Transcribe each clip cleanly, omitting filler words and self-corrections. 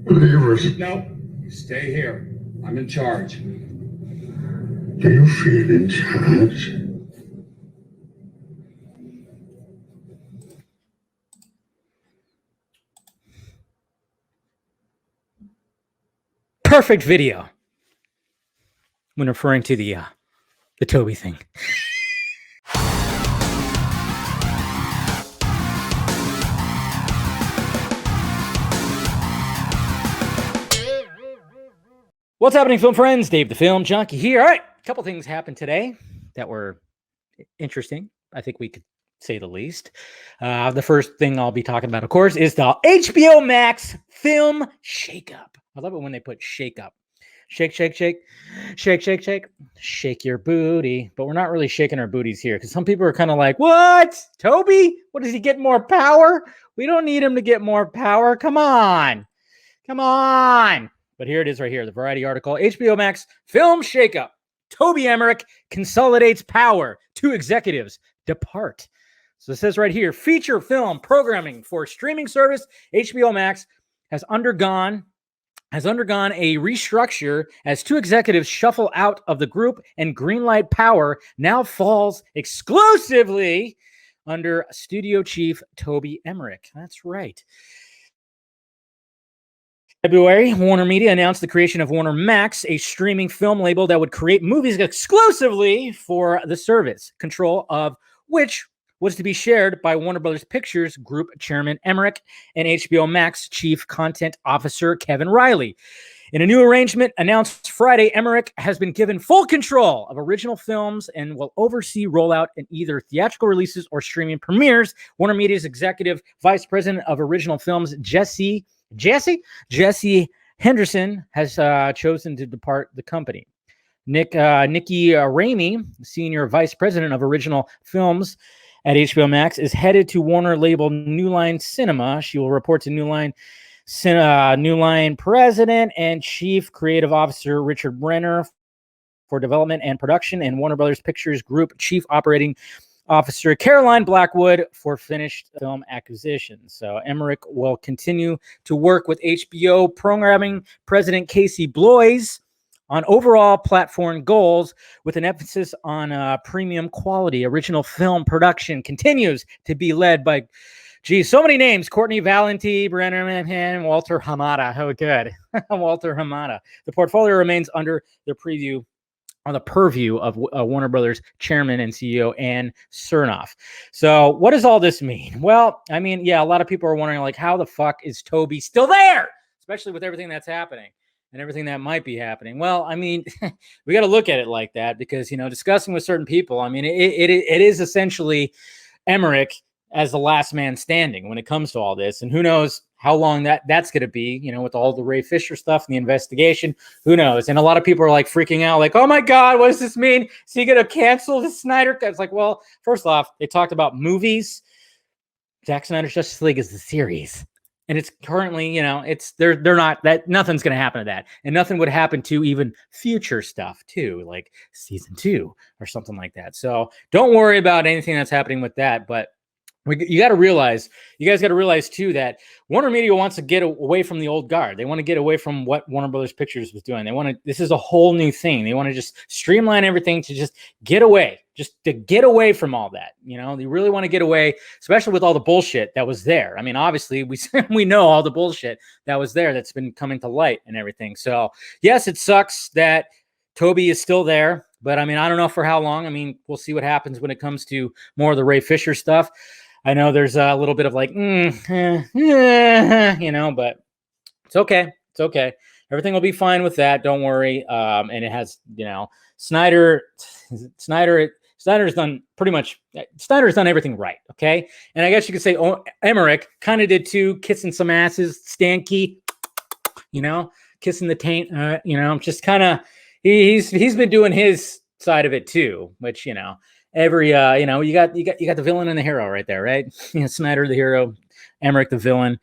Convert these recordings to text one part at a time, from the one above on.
Believers. No, you stay here. I'm in charge. Do you feel in charge? Perfect video when referring to the Toby thing. What's happening, film friends? Dave the Film Junkie here. All right, a couple things happened today that were interesting. I think we could say the least. The first thing I'll be talking about, of course, is the HBO Max film shakeup. I love it when they put shakeup. Shake, shake, shake, shake, shake, shake, shake your booty. But we're not really shaking our booties here because some people are kind of like, what? Toby? What, does he get more power? We don't need him to get more power. Come on. Come on. But here it is right here, the Variety article. HBO Max film shakeup. Toby Emmerich consolidates power. 2 executives depart. So it says right here, feature film programming for streaming service HBO Max has undergone a restructure as 2 executives shuffle out of the group, and greenlight power now falls exclusively under studio chief Toby Emmerich. That's right. February, WarnerMedia announced the creation of Warner Max, a streaming film label that would create movies exclusively for the service, control of which was to be shared by Warner Brothers Pictures Group Chairman Emmerich and HBO Max Chief Content Officer Kevin Riley. In a new arrangement announced Friday, Emmerich has been given full control of original films and will oversee rollout in either theatrical releases or streaming premieres. WarnerMedia's Executive Vice President of Original Films, Jesse Henderson, has chosen to depart the company. Nikki Ramey, Senior Vice President of Original Films at HBO Max, is headed to Warner label New Line Cinema. She will report to New Line President and Chief Creative Officer Richard Brenner for development and production, and Warner Brothers Pictures Group Chief Operating Officer Caroline Blackwood for finished film acquisition. So Emmerich will continue to work with HBO programming president Casey Bloys on overall platform goals, with an emphasis on premium quality. Original film production continues to be led by, so many names: Courtney Valenti, Brenner Manhan, Walter Hamada. Oh, good. Walter Hamada. The portfolio remains under the purview of Warner Brothers Chairman and CEO Ann Cernoff. So what does all this mean? Well, I mean, yeah, a lot of people are wondering, like, how the fuck is Toby still there? Especially with everything that's happening and everything that might be happening. Well, I mean, we got to look at it like that because, discussing with certain people, I mean, it is essentially Emmerich as the last man standing when it comes to all this. And who knows how long that's going to be, with all the Ray Fisher stuff and the investigation. Who knows? And a lot of people are like freaking out, like, oh my God, what does this mean? Is he going to cancel the Snyder Cut? It's like, well, first off, they talked about movies. Zack Snyder's Justice League is the series. And it's currently, they're not, that nothing's going to happen to that. And nothing would happen to even future stuff too, like season 2 or something like that. So don't worry about anything that's happening with that. But you guys got to realize too, that WarnerMedia wants to get away from the old guard. They want to get away from what Warner Brothers Pictures was doing. This is a whole new thing. They want to just streamline everything to just get away from all that. They really want to get away, especially with all the bullshit that was there. I mean, obviously we know all the bullshit that was there that's been coming to light and everything. So yes, it sucks that Toby is still there, but I mean, I don't know for how long. I mean, we'll see what happens when it comes to more of the Ray Fisher stuff. I know there's a little bit of like, but it's okay. It's okay. Everything will be fine with that. Don't worry. And it has, Snyder's done everything right. Okay. And I guess you could say Emmerich kind of did too, kissing some asses, Stanky, kissing the taint, just kind of, he's been doing his side of it too, which, every you got the villain and the hero right there, right? Snyder the hero, Emmerich the villain,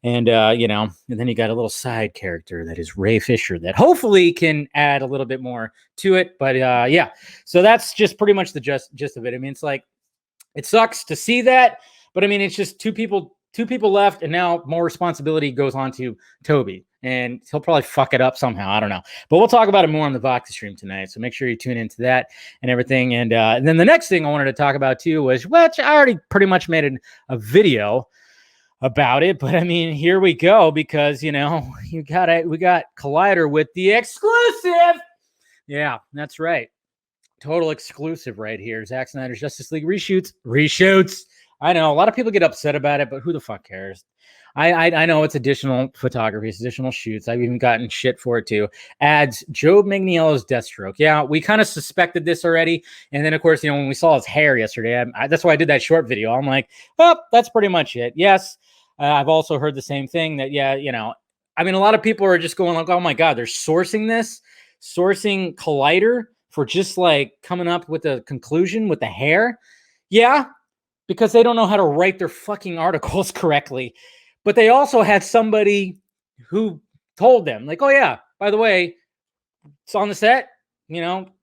and and then you got a little side character that is Ray Fisher that hopefully can add a little bit more to it. But yeah, so that's just pretty much the gist of it. I mean, it's like, it sucks to see that, but I mean, it's just two people left, and now more responsibility goes on to Toby. and he'll probably fuck it up somehow. I don't know, but we'll talk about it more on the Vox stream tonight. So make sure you tune into that and everything. And then the next thing I wanted to talk about too was, which I already pretty much made a video about it, but I mean, here we go, because we got Collider with the exclusive. Yeah, that's right. Total exclusive right here. Zack Snyder's Justice League reshoots. I know a lot of people get upset about it, but who the fuck cares? I know it's additional photography, it's additional shoots. I've even gotten shit for it too. Adds Joe Manganiello's Deathstroke. Yeah, we kind of suspected this already. And then, of course, when we saw his hair yesterday, that's why I did that short video. I'm like, oh, that's pretty much it. Yes, I've also heard the same thing that, I mean, a lot of people are just going like, oh my God, they're sourcing Collider for just like coming up with a conclusion with the hair. Yeah, because they don't know how to write their fucking articles correctly. But they also had somebody who told them, like, oh yeah, by the way, it's on the set,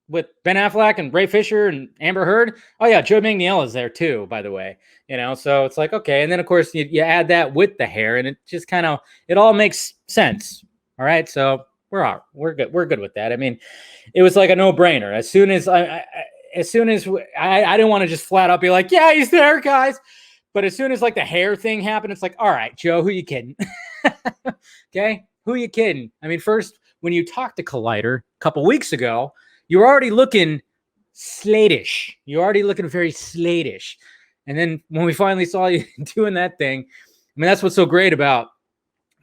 with Ben Affleck and Ray Fisher and Amber Heard. Oh yeah, Joe Manganiello is there too, by the way. So it's like, okay. And then of course you add that with the hair, and it just it all makes sense. All right. So we're good. We're good with that. I mean, it was like a no-brainer. As soon as I didn't want to just flat out be like, yeah, he's there, guys. But as soon as like the hair thing happened, it's like, all right, Joe, who you kidding? Okay, who you kidding? I mean, first, when you talked to Collider a couple weeks ago, you were already looking slatish. You're already looking very slatish. And then when we finally saw you doing that thing, I mean, that's what's so great about,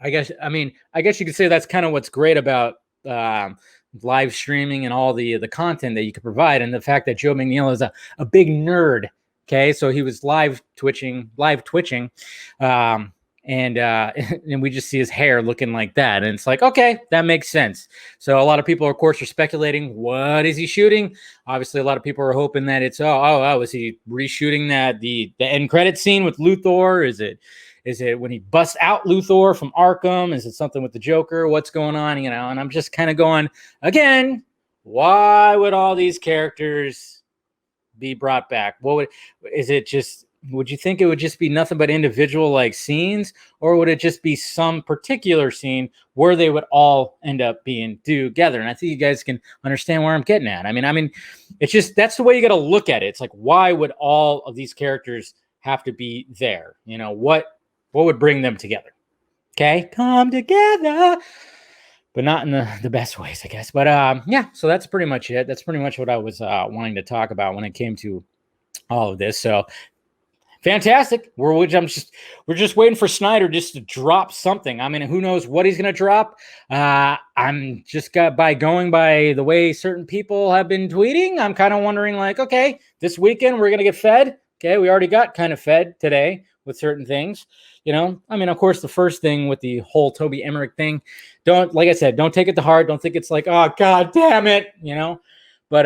I guess you could say that's kind of what's great about live streaming and all the content that you could provide, and the fact that Joe Manganiello is a big nerd. Okay, so he was live twitching, and we just see his hair looking like that, and it's like, okay, that makes sense. So a lot of people, of course, are speculating, what is he shooting? Obviously, a lot of people are hoping that it's is he reshooting the end credit scene with Luthor? Is it when he busts out Luthor from Arkham? Is it something with the Joker? What's going on? And I'm just kind of going, again, why would all these characters be brought back? Would you think it would just be nothing but individual like scenes, or would it just be some particular scene where they would all end up being together? And I think you guys can understand where I'm getting at. I mean, it's just, that's the way you got to look at it. It's like, why would all of these characters have to be there? What would bring them together? Okay, come together, but not in the best ways, I guess. But yeah, so that's pretty much it. That's pretty much what I was wanting to talk about when it came to all of this. So fantastic. We're just waiting for Snyder just to drop something. I mean, who knows what he's gonna drop? I'm just going by the way certain people have been tweeting. I'm kind of wondering, like, okay, this weekend we're gonna get fed. Okay, we already got kind of fed today with certain things. I mean, of course, the first thing with the whole Toby Emmerich thing, like I said, don't take it to heart. Don't think it's like, oh, God damn it, but,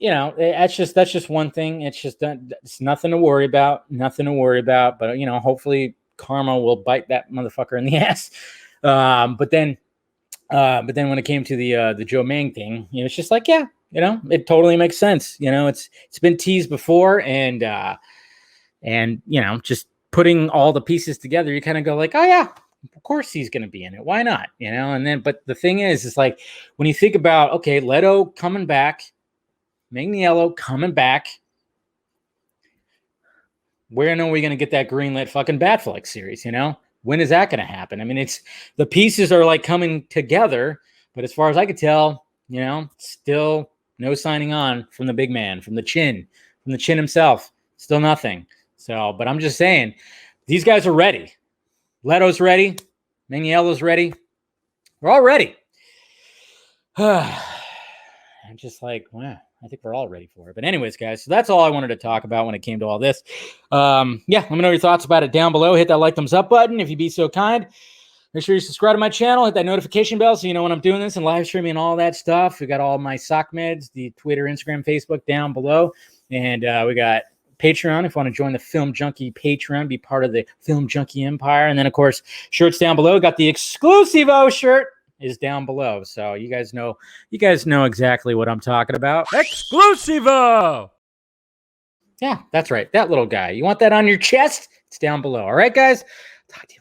that's just one thing. It's nothing to worry about, but, hopefully karma will bite that motherfucker in the ass. But then when it came to the Joe Mang thing, it's just like, yeah, it totally makes sense. It's been teased before, and just putting all the pieces together, you kind of go like, oh yeah, of course he's going to be in it. Why not? And then, but the thing is, it's like, when you think about, okay, Leto coming back, Manganiello coming back, when are we going to get that greenlit fucking Batfleck series? When is that going to happen? I mean, it's, the pieces are like coming together, but as far as I could tell, still no signing on from the big man, from the chin himself, still nothing. So, but I'm just saying, these guys are ready. Leto's ready. Manganiello's ready. We're all ready. I'm just like, wow, I think we're all ready for it. But anyways, guys, so that's all I wanted to talk about when it came to all this. Yeah, let me know your thoughts about it down below. Hit that like, thumbs up button if you'd be so kind. Make sure you subscribe to my channel. Hit that notification bell so you know when I'm doing this and live streaming and all that stuff. We got all my sock meds, the Twitter, Instagram, Facebook down below. And we got Patreon if you want to join the Film Junkie Patreon, be part of the Film Junkie Empire. And then, of course, shirts down below. Got the Exclusivo shirt is down below. So you guys know exactly what I'm talking about. Exclusivo! Yeah, that's right. That little guy. You want that on your chest? It's down below. All right, guys? Talk to you later.